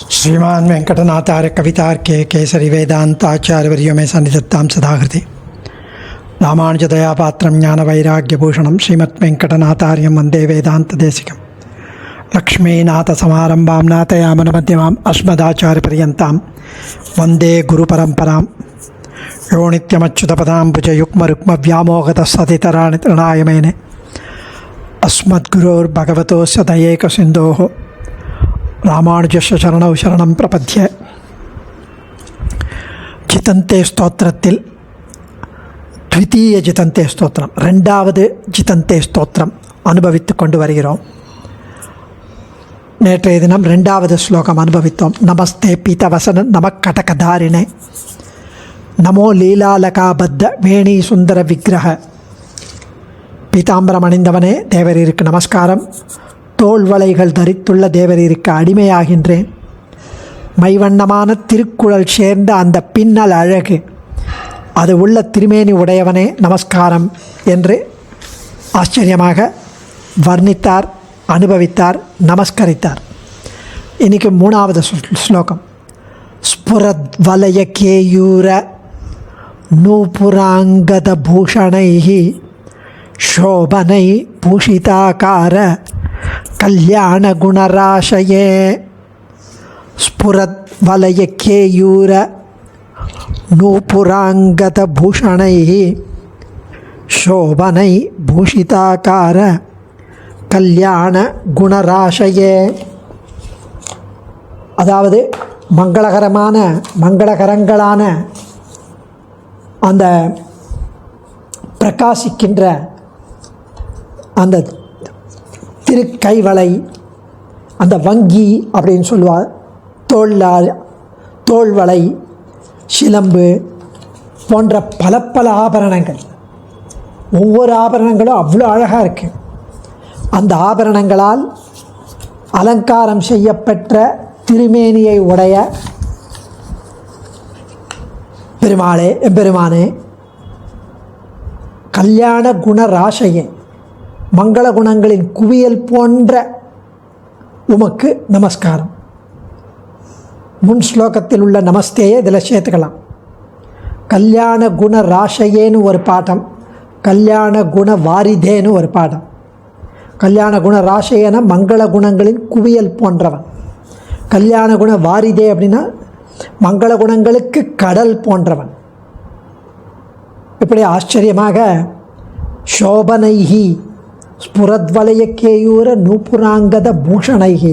श्रीमान वेंकटनाथार्य कवितार्के केसरी वेदांताचार्यवर्यो में सन्निधत्तां सदाहृति रामानुजदयापात्रं ज्ञानवैराग्यभूषणं श्रीमद्वेंकटनाथार्यं वन्दे वेदान्तदेशिकं लक्ष्मीनाथसमारम्भां नाथयामनमध्यमाम् अस्मदाचार्यपर्यन्तां वन्दे गुरुपरम्परां यो नित्यमच्युतपदाम्बुजयुग्मरुक्मव्यामोहतस्सतितराणि तृणाय मेने अस्मद्गुरोर्भगवतोस्य दयैकसिन्धोः ராமானுஜஸ்ய சரணௌ சரணம் பிரபத்ய. ஜிதந்தே ஸ்தோத்திரத்தில் த்விதீய ஜிதந்தே ஸ்தோத்திரம், ரெண்டாவது ஜிதந்தே ஸ்தோத்திரம் அனுபவித்து கொண்டு வருகிறோம். நேற்றைய தினம் ரெண்டாவது ஸ்லோகம் அனுபவித்தோம். நமஸ்தே பீதவசன நமக்கடகதாரிணே நமோ லீலாலகாபத்த வேணி சுந்தர விக்கிரக. பீதாம்பரம் அணிந்தவனே தேவரீருக்கு நமஸ்காரம். தோள்வளைகள் தரித்துள்ள தேவரீருக்கு அடிமையாகின்றேன். மைவண்ணமான திருக்குழல் சேர்ந்த அந்த பின்னல் அழகு, அது உள்ள திருமேனி உடையவனே நமஸ்காரம் என்று ஆச்சரியமாக வர்ணித்தார், அனுபவித்தார், நமஸ்கரித்தார். இன்றைக்கி மூணாவது ஸ்லோகம். ஸ்புரத் வலய கேயூர நூபுராங்கத பூஷணைஹி சோபனை பூஷிதாகார கல்யாண குணராசயே. ஸ்புரத் வலய கேயூர நூபுராங்கத பூஷணைஹி சோபனை பூஷிதாகார கல்யாண குணராசயே. அதாவது மங்களகரங்களான அந்த பிரகாசிக்கின்ற அந்த திருக்கைவளை, அந்த வங்கி அப்படின்னு சொல்லுவார், தோள்வளை, சிலம்பு போன்ற பல பல ஆபரணங்கள். ஒவ்வொரு ஆபரணங்களும் அவ்வளோ அழகாக இருக்குது. அந்த ஆபரணங்களால் அலங்காரம் செய்யப்பெற்ற திருமேனியை உடைய எம்பெருமானே, கல்யாண குண ராசையே, மங்கள குணங்களின் குவியல் போன்ற உமக்கு நமஸ்காரம். முன் ஸ்லோகத்தில் உள்ள நமஸ்தேயை இதில் சேர்த்துக்கலாம். கல்யாண குண ராசையேன்னு ஒரு பாடம், கல்யாண குண வாரிதேன்னு ஒரு பாடம். கல்யாண குண ராசையேன மங்கள குணங்களின் குவியல் போன்றவன். கல்யாண குண வாரிதே அப்படின்னா மங்கள குணங்களுக்கு கடல் போன்றவன். இப்படி ஆச்சரியமாக சோபனைஹி ஸ்புரத்வலய கேயூர நூபுராங்கத பூஷணைஹி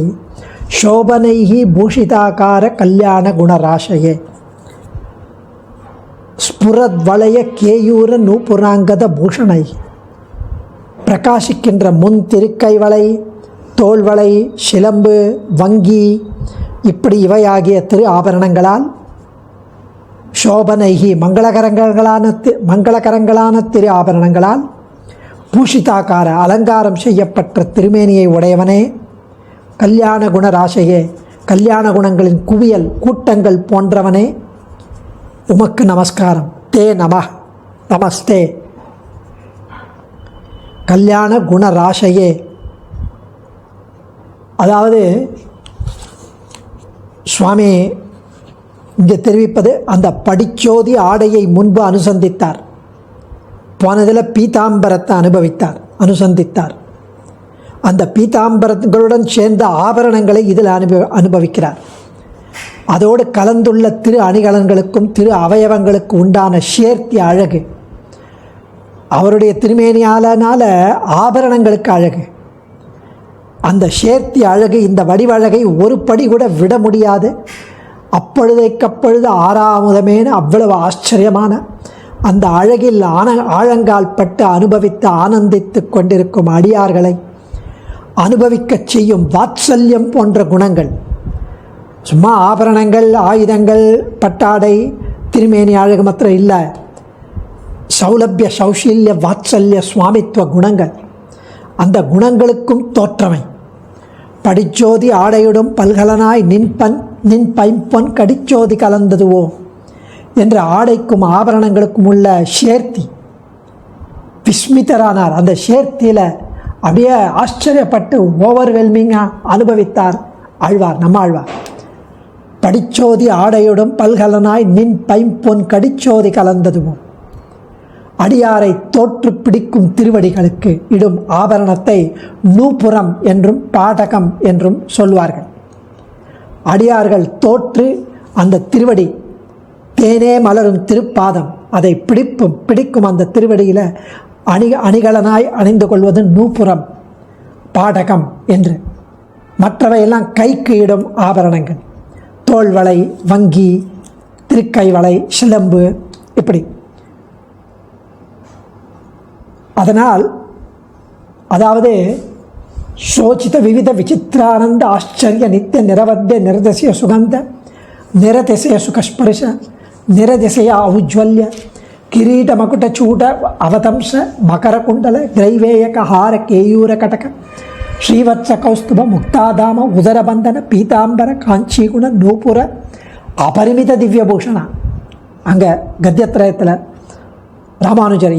சோபனைஹி பூஷிதாகார கல்யாண குணராசையே. ஸ்புரத்வலய கேயூர நூபுராங்கத பூஷணைஹி, பிரகாசிக்கின்ற முன் திருக்கைவளை, தோள்வளை, சிலம்பு, வங்கி, இப்படி இவையாகிய திரு ஆபரணங்களால் சோபனைஹி மங்களகரங்களான திரு ஆபரணங்களால் பூஷிதாக்கார அலங்காரம் செய்யப்பட்ட திருமேனியை உடையவனே, கல்யாண குணராசையே, கல்யாண குணங்களின் குவியல் கூட்டங்கள் போன்றவனே, உமக்கு நமஸ்காரம். தே நமஸ்தே. கல்யாண குணராசையே, அதாவது சுவாமி இங்கே தெரிவிப்பது, அந்த படிச்சோதி ஆடையை முன்பு அனுசந்தித்தார். போனதில் பீதாம்பரத்தை அனுசந்தித்தார். அந்த பீதாம்பரங்களுடன் சேர்ந்த ஆபரணங்களை இதில் அனுபவிக்கிறார். அதோடு கலந்துள்ள திரு அணிகலன்களுக்கும் திரு அவயவங்களுக்கு உண்டான சேர்த்தி அழகு, அவருடைய திருமேனியாலனால ஆபரணங்களுக்கு அழகு, அந்த சேர்த்தி அழகு, இந்த வடிவழகை ஒரு படி கூட விட முடியாது. அப்பொழுதைக்கப்பொழுது ஆறாமுதமேனு அவ்வளவு ஆச்சரியமான அந்த அழகில் ஆழங்கால் பட்டு அனுபவித்து ஆனந்தித்து கொண்டிருக்கும் அடியார்களை அனுபவிக்கச் செய்யும் வாத்சல்யம் போன்ற குணங்கள். சும்மா ஆபரணங்கள், ஆயுதங்கள், பட்டாடை, திருமேனி அழகு மாத்திரம் இல்லை, சௌலபிய சௌஷல்ய வாத்சல்ய சுவாமித்துவ குணங்கள். அந்த குணங்களுக்கும் தோற்றமை. படிச்சோதி ஆடையுடும் பல்கலனாய் நின் பைம்பொன் கடிச்சோதி கலந்ததுவோ என்ற ஆடைக்கும் ஆபரணங்களுக்கும் உள்ள சேர்த்தி விஸ்மிதரானார். அந்த சேர்த்தியில் அப்படியே ஆச்சரியப்பட்டு ஓவர்வெல்மிங்காக அனுபவித்தார் ஆழ்வார், நம்ம ஆழ்வார். படிச்சோதி ஆடையுடன் பல்கலனாய் நின் பைம்பொன் கடிச்சோதி கலந்ததுவும் அடியாரை தோற்று பிடிக்கும் திருவடிகளுக்கு இடும் ஆபரணத்தை நூபுரம் என்றும் பாடகம் என்றும் சொல்வார்கள். அடியார்கள் தோற்று அந்த திருவடி தேனே மலரும் திருப்பாதம் அதை பிடிக்கும் அந்த திருவடியில் அணிகலனாய் அணிந்து கொள்வது நூபுரம் பாடகம் என்று. மற்றவையெல்லாம் கைக்கு இடும் ஆபரணங்கள், தோள்வளை, வங்கி, திருக்கை வளை, சிலம்பு, இப்படி. அதனால் அதாவது சோச்சித விவித விசித்திரானந்த ஆச்சரிய நித்திய நிரவத்திய நிரதிசய சுகந்த நிரதிசய சுகஸ்பர்ஷ நிரதிசய ஔஜ்வல்ய ಕಿರೀಟ ಮಕುಟ ಚೂಟ ಅವತಂಶ ಮಕರ ಕುಂಡಲ ಗ್ರೈವೇಯಕ ಹಾರ ಕೇಯೂರ ಕಟಕ ಶ್ರೀವತ್ಸ ಕೌಸ್ತುಭ ಮುಕ್ತಾಧಾಮ ಉದರ ಬಂಧನ ಪೀತಾಂಬರ ಕಾಂಚೀಗುಣ ನೂಪುರ அபரிமித திவ்யபூஷண. அங்கே கத்தியத்திரயத்தில் ராமானுஜர்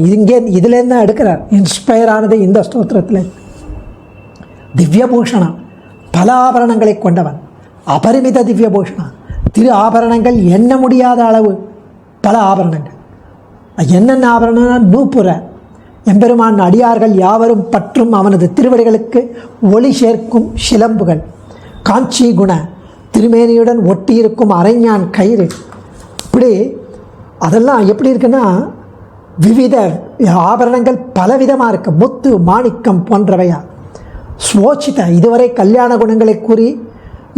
இதுலேருந்து தான் எடுக்கிறார். இன்ஸ்பயர் ஆனது இந்த ஸ்தோத்திரத்தில். திவ்யபூஷணம், பல ஆபரணங்களை கொண்டவன், அபரிமித திவ்யபூஷணம். திரு ஆபரணங்கள் எண்ண முடியாத அளவு பல ஆபரணங்கள். என்னென்ன ஆபரணம்னா நூப்புற எம்பெருமான் அடியார்கள் யாவரும் பற்றும் அவனது திருவடிகளுக்கு ஒளி சேர்க்கும் சிலம்புகள், காஞ்சி குண திருமேனியுடன் ஒட்டியிருக்கும் அரைஞான் கயிறு, இப்படி அதெல்லாம் எப்படி இருக்குன்னா விவித ஆபரணங்கள் பலவிதமாக இருக்குது. முத்து மாணிக்கம் போன்றவையா ஸ்வோச்சித இதுவரை கல்யாண குணங்களை கூறி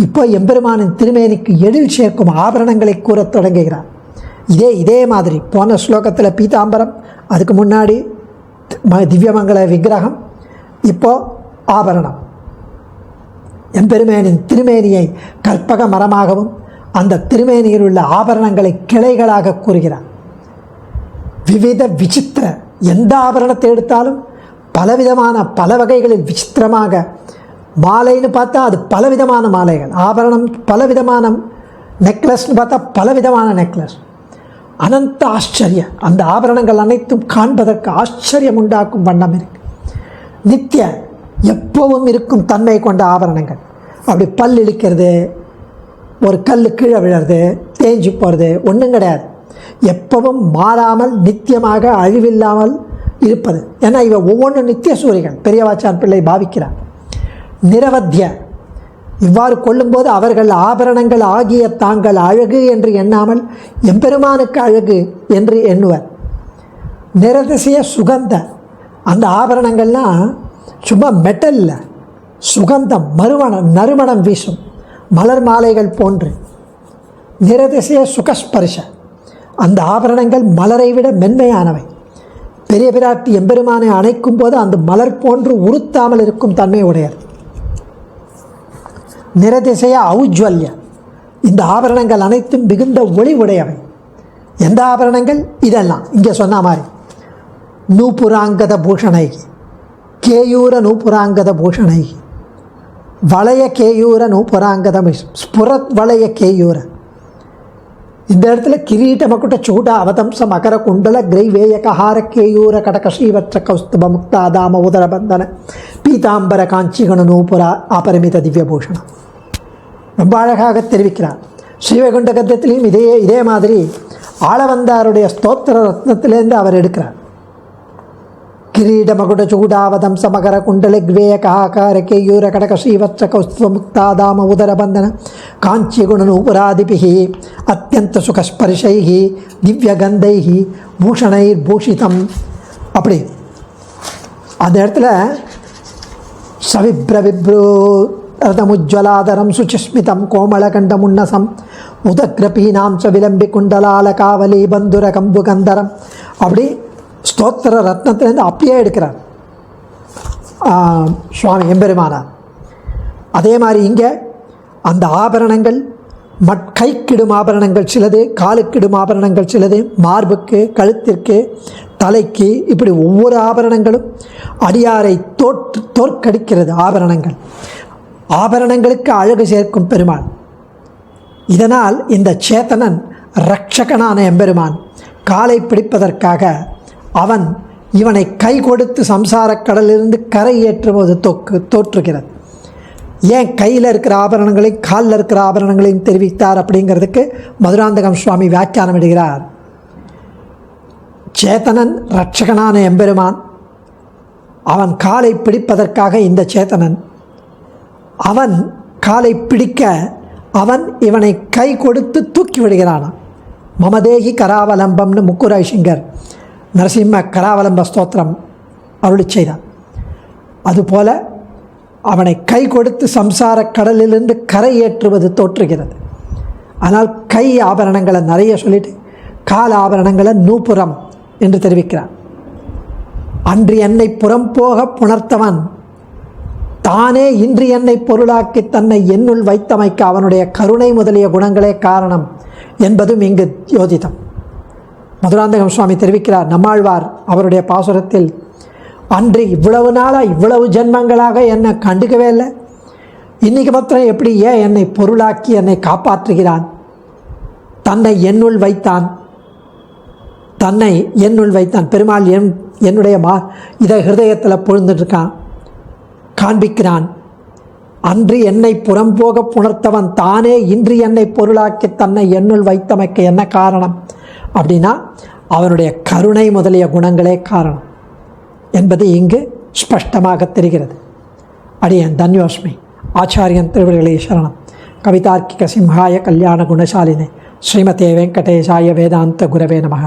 இப்போ எம்பெருமானின் திருமேனிக்கு எழில் சேர்க்கும் ஆபரணங்களை கூற தொடங்குகிறார். இதே மாதிரி போன ஸ்லோகத்தில் பீதாம்பரம், அதுக்கு முன்னாடி திவ்யமங்கல விக்கிரகம், இப்போது ஆபரணம். எம்பெருமானின் திருமேனியை கற்பக மரமாகவும் அந்த திருமேனியில் உள்ள ஆபரணங்களை கிளைகளாக கூறுகிறார். விவித விசித்திர, எந்த ஆபரணத்தை எடுத்தாலும் பலவிதமான பல வகைகளில் விசித்திரமாக, மாலைன்னு பார்த்தா அது பலவிதமான மாலைகள், ஆபரணம் பலவிதமான, நெக்லஸ்ன்னு பார்த்தா பலவிதமான நெக்லஸ், அனந்த ஆச்சரியம். அந்த ஆபரணங்கள் அனைத்தும் காண்பதற்கு ஆச்சரியம் உண்டாக்கும் வண்ணம் இருக்கு. நித்திய எப்பவும் இருக்கும் தன்மை கொண்ட ஆபரணங்கள். அப்படி பல் இழுக்கிறது, ஒரு கல் கீழே விழுறது, தேஞ்சு போகிறது ஒன்றும் கிடையாது. எப்பவும் மாறாமல் நித்தியமாக அழிவில்லாமல் இருப்பது. ஏன்னா இவ ஒவ்வொன்றும் நித்திய சூரியர்கள் பெரியவாச்சான் பிள்ளை பாவிக்கிறார். நிரவத்திய, இவ்வாறு கொள்ளும்போது அவர்கள் ஆபரணங்கள் ஆகிய தாங்கள் அழகு என்று எண்ணாமல் எம்பெருமானுக்கு அழகு என்று எண்ணுவர். நிரதிசய சுகந்த, அந்த ஆபரணங்கள்லாம் சும்மா மெட்டலில் சுகந்தம், நறுமணம் வீசும் மலர் மாலைகள் போன்று. நிரதிசய சுகஸ்பர்ஷ, அந்த ஆபரணங்கள் மலரை விட மென்மையானவை. பெரிய பிராட்டி எம்பெருமானை அணைக்கும் போது அந்த மலர் போன்று உறுத்தாமல் இருக்கும் தன்மை உடையது. நிரதிசய ஔஜ்வல்ய, இந்த ஆபரணங்கள் அனைத்தும் மிகுந்த ஒளி உடையவை. எந்த ஆபரணங்கள்? இதெல்லாம் இங்கே சொன்ன மாதிரி நூபுராங்கத பூஷணை, கேயூர நூபுராங்கத பூஷணை, வளைய கேயூர நூபுராங்கத ஸ்புரத் வளைய கேயூர. இந்த இடத்துல கிரீட மகுட சூட அவதம்ச மகர குண்டல கிரைவேய கஹார கேயூர கடக ஸ்ரீவத்ர கௌஸ்துப முக்தாதாம உதரபந்தன பீதாம்பர காஞ்சிகண நூபுரா அபரிமித திவ்யபூஷணம். ரொம்ப அழகாக தெரிவிக்கிறார். ஸ்ரீவைகுண்ட கத்தியத்திலையும் இதே மாதிரி ஆளவந்தாருடைய ஸ்தோத்திர ரத்னத்திலேருந்து அவர் எடுக்கிறார். கிரீட மகுட சூடாவதம் சமகர குண்டல கிவேய கஹாகார கேயூர கடக ஸ்ரீவத்ர கௌஸ்துவ முக்தாதாம உதரபந்தன காஞ்சி குணநூபுராதிபிஹி அத்தியந்த சுகஸ்பர்ஷைஹி திவ்யகந்தைஹி பூஷணைர் பூஷிதம். அப்படி அந்த இடத்துல சவிப்ர விப்ரோ ரதமுஜ்வலாதரம் சுச்சிஸ்மிதம் கோமளகண்டமுன்னசம் உதக்ரபீனாம் ச விலம்பி குண்டலால காவலி பந்துர கம்புகந்தரம், அப்படி ஸ்தோத்திர ரத்னத்திலேருந்து அப்படியே எடுக்கிறார் சுவாமி எம்பெருமானார். அதே மாதிரி இங்கே அந்த ஆபரணங்கள் கைக்கிடும் ஆபரணங்கள் சிலது, காலுக்கிடும் ஆபரணங்கள் சிலது, மார்புக்கு, கழுத்திற்கு, தலைக்கு, இப்படி ஒவ்வொரு ஆபரணங்களும் அடியாரை தோற்கடிக்கிறது. ஆபரணங்களுக்கு அழகு சேர்க்கும் பெருமான். இதனால் இந்த சேத்தனன் ரட்சகனான எம்பெருமான் காலை பிடிப்பதற்காக அவன் இவனை கை கொடுத்து சம்சாரக் கடலிலிருந்து கரை ஏற்றுவது தோற்றுகிறது. ஏன் கையில் இருக்கிற ஆபரணங்களையும் காலில் இருக்கிற ஆபரணங்களையும் தெரிவித்தார் அப்படிங்கிறதுக்கு மதுராந்தகம் சுவாமி வியாக்கியானம் இடுகிறார். சேத்தனன் இரட்சகனான எம்பெருமான், அவன் காலை பிடிப்பதற்காக இந்த சேத்தனன், அவன் காலை பிடிக்க அவன் இவனை கை கொடுத்து தூக்கி விடுகிறானான். மமதேகி கராவலம்பம்னு முக்குரைசிங்கர் நரசிம்ம கராவலம்ப ஸ்தோத்திரம் அருளி செய்தார். அதுபோல அவனை கை கொடுத்து சம்சார கடலிலிருந்து கரை ஏற்றுவது தோற்றுகிறது. ஆனால் கை ஆபரணங்களை நிறைய சொல்லிட்டு கால ஆபரணங்களை நூபுரம் என்று தெரிவிக்கிறார். அன்று என்னை புறம் போக புணர்த்தவன் தானே இன்று என்னை பொருளாக்கி தன்னை என்னுள் வைத்தமைக்க அவனுடைய கருணை முதலிய குணங்களே காரணம் என்பதும் இங்கு யோதிதம். மதுராந்தகம் சுவாமி தெரிவிக்கிறார். நம்மாழ்வார் அவருடைய பாசுரத்தில், அன்று இவ்வளவு நாளாக இவ்வளவு ஜென்மங்களாக என்னை கண்டுக்கவே இல்லை, இன்றைக்கி மாத்திரம் எப்படி ஏன் என்னை பொருளாக்கி என்னை காப்பாற்றுகிறான், தன்னை என்னுள் வைத்தான், தன்னை என்னுள் வைத்தான். பெருமாள் என்னுடைய இதை ஹிருதயத்தில் பொழுந்துட்டுருக்கான், காண்பிக்கிறான். அன்று என்னை புறம்போக புணர்த்தவன் தானே இன்று என்னை பொருளாக்கி தன்னை என்னுள் வைத்தமைக்க என்ன காரணம் அப்படின்னா அவனுடைய கருணை முதலிய குணங்களே காரணம் என்பது இங்கு ஸ்பஷ்டமாக தெரிகிறது. அடியன் தன்யோஸ்மி. ஆச்சாரியன் திருவடிகளே சரணம். கவிதார்க்கிக சிம்ஹாய கல்யாண குணசாலினே ஸ்ரீமதே வெங்கடேசாய வேதாந்த குரவே நமः.